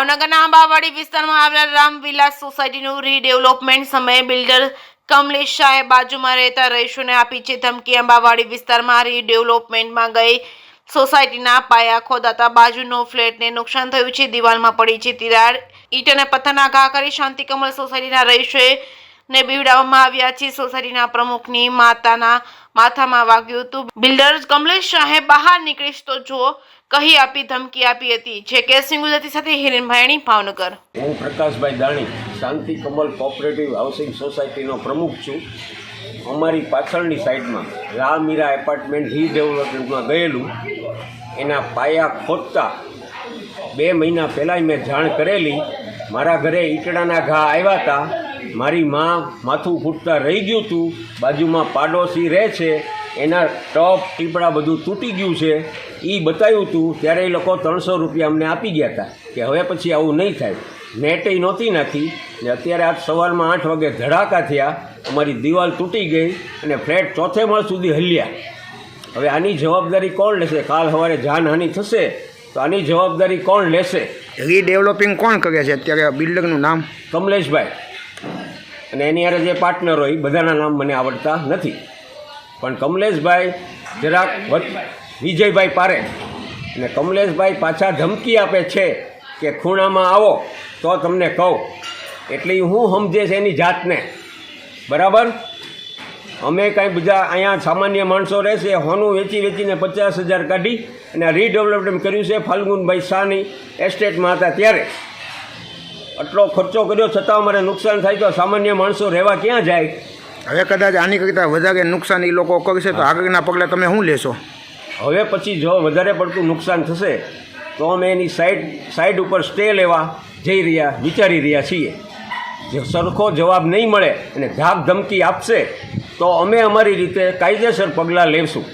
ભાવનગરના આંબાવાડી વિસ્તારમાં આવેલા રામવિલાસ સોસાયટીનું રીડેવલપમેન્ટ સમયે બિલ્ડર કમલેશ શાહે બાજુમાં રહેતા રહીશોને આપી છે ધમકી। આંબાવાડી વિસ્તારમાં રીડેવલપમેન્ટમાં ગઈ સોસાયટીના પાયા ખોદાતા બાજુનો ફ્લેટને નુકસાન થયું છે। દિવાલમાં પડી છે તિરાડ, ઈંટ અને પથ્થરના ઘા કરી શાંતિકમલ સોસાયટીના રહીશોને બીવડાવવામાં આવ્યા છે। સોસાયટીના પ્રમુખની માતાના માથામાં વાગ્યું હતું। બિલ્ડર કમલેશ શાહે બહાર નીકળીશ તો જો કહી આપી ધમકી આપી હતી। જે કેસ ગુજરાતી સાથે હિરેન ભાયણી, ભાવનગર। હું પ્રકાશભાઈ દાણી શાંતિ કમલ કોઓપરેટિવ હાઉસિંગ સોસાયટીનો પ્રમુખ છું। અમારી પાછળની સાઈડમાં રામીરા એપાર્ટમેન્ટ રીડેવલપમેન્ટમાં ગયેલું, એના પાયા ખોદતા 2 મહિના પહેલાં મેં જાણ કરેલી। મારા ઘરે ઈંટડાના ઘા આવ્યા હતા, મારી માથું ફૂટતા રહી ગયું હતું। બાજુમાં પાડોશી રહે છે, એના ટપ ટીપડા બધું તૂટી ગયું છે, એ બતાવ્યું હતું। ત્યારે એ લોકો 300 રૂપિયા અમને આપી ગયા હતા કે હવે પછી આવું નહીં થાય। નેટય નહોતી નાખી ને અત્યારે આજ સવારમાં 8 વાગે ધડાકા થયા, અમારી દિવાલ તૂટી ગઈ અને ફ્લેટ 4થે માળ સુધી હલ્યા। હવે આની જવાબદારી કોણ લેશે? કાલ સવારે જાનહાનિ થશે તો આની જવાબદારી કોણ લેશે? રીડેવલપિંગ કોણ કરે છે અત્યારે? બિલ્ડરનું નામ કમલેશભાઈ, અને એની હારે જે પાર્ટનર હોય બધાના નામ મને આવડતા નથી, પણ કમલેશભાઈ જરાક વિજયભાઈ પારેખ અને કમલેશભાઈ પાછા ધમકી આપે છે કે ખૂણામાં આવો તો તમને કહું, એટલે હું સમજે છે એની જાતને, બરાબર? અમે કાંઈ બધા અહીંયા સામાન્ય માણસો રહેશે, હોનું વેચીને 50,000 કાઢી અને રીડેવલપમેન્ટ કર્યું છે। ફાલ્ગુનભાઈ શાહની એસ્ટેટમાં હતા ત્યારે આટલો ખર્ચો કર્યો છતાં અમારે નુકસાન થાય તો સામાન્ય માણસો રહેવા ક્યાં જાય? હવે કદાચ આની કરતાં વધારે નુકસાન એ લોકો કરશે તો આગળના પગલાં તમે શું લેશો? હવે પછી જો વધારે પડતું નુકસાન થશે તો અમે એની સાઈડ ઉપર સ્ટે લેવા વિચારી રહ્યા છીએ। જો સરખો જવાબ નહીં મળે અને ધાક ધમકી આપશે તો અમે અમારી રીતે કાયદેસર પગલાં લેશું।